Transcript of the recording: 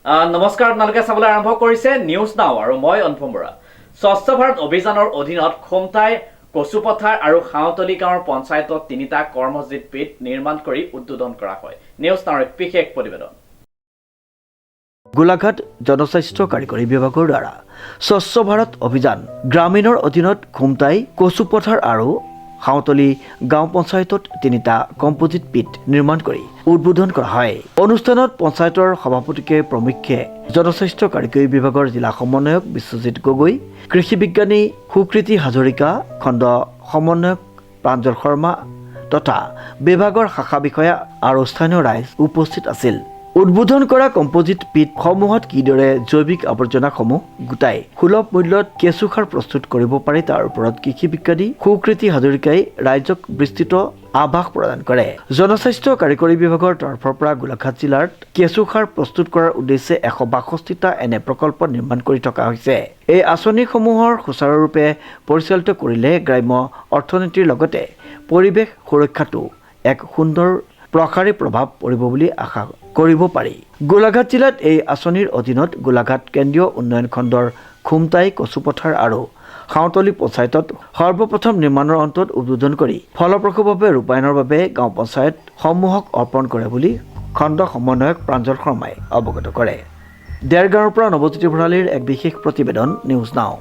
নমস্কাৰ, আপোনালোকে চাবলৈ আৰম্ভ কৰিছে নিউজ নাও আৰু মই অনুপম বৰা। স্বচ্ছ ভাৰত অভিযানৰ অধীনত খুমটাই, কচুপথাৰ আৰু হাঁওতলি গাঁৱৰ পঞ্চায়তত 3টা কৰ্মজিৎ পীঠ নিৰ্মাণ কৰি উদ্বোধন কৰা হয়। নিউজ নাওৰ বিশেষ প্ৰতিবেদন। গোলাঘাট জনস্বাস্থ্য কাৰিকৰী বিভাগৰ দ্বাৰা স্বচ্ছ ভাৰত অভিযান গ্ৰামীণৰ অধীনত খুমটাই, কচুপথাৰ আৰু হাঁওতলি গাঁও পঞ্চায়তত 3টা কম্পোজিট পীঠ নিৰ্মাণ কৰি উদ্বোধন কৰা হয়। অনুষ্ঠানত পঞ্চায়তৰ সভাপতিকে প্ৰমুখ্যে জনস্বাস্থ্য কাৰিকৰী বিভাগৰ জিলা সমন্বয়ক বিশ্বজিৎ গগৈ, কৃষি বিজ্ঞানী সুকৃতি হাজৰিকা, খণ্ড সমন্বয়ক প্ৰাঞ্জল শৰ্মা তথা বিভাগৰ শাখা বিষয়া আৰু স্থানীয় ৰাইজ উপস্থিত আছিল। উদ্বোধন কৰা কম্পোজিট পীঠসমূহত কিদৰে জৈৱিক আৱৰ্জনাসমূহ গোটাই সুলভ মূল্যত কেঁচু সাৰ প্ৰস্তুত কৰিব পাৰি তাৰ ওপৰত কৃষি বিজ্ঞানী সুকৃতি হাজৰিকাই ৰাইজক বিস্তৃত আভাস প্ৰদান কৰে। জনস্বাস্থ্য কাৰিকৰী বিভাগৰ তৰফৰ পৰা গোলাঘাট জিলাত কেঁচু সাৰ প্ৰস্তুত কৰাৰ উদ্দেশ্যে 162টা এনে প্ৰকল্প নিৰ্মাণ কৰি থকা হৈছে। এই আঁচনিসমূহৰ সুচাৰুৰূপে পৰিচালিত কৰিলে গ্ৰাম্য অৰ্থনীতিৰ লগতে পৰিৱেশ সুৰক্ষাতো এক সুন্দৰ প্ৰসাৰী প্ৰভাৱ পৰিব বুলি আশা কৰিব পাৰি। গোলাঘাট জিলাত এই আঁচনিৰ অধীনত গোলাঘাট কেন্দ্ৰীয় উন্নয়ন খণ্ডৰ খুমটাই, কচুপথাৰ আৰু হাঁওতলি পঞ্চায়তত সৰ্বপ্ৰথম নিৰ্মাণৰ অন্তত উদ্বোধন কৰি ফলপ্ৰসূভাৱে ৰূপায়ণৰ বাবে গাঁও পঞ্চায়ত সমূহক অৰ্পণ কৰে বুলি খণ্ড সমন্বয়ক প্ৰাঞ্জল শৰ্মাই অৱগত কৰে। দেৰগাঁৱৰ পৰা নৱজ্যোতি ভৰালীৰ এক বিশেষ প্ৰতিবেদন, নিউজ নাও।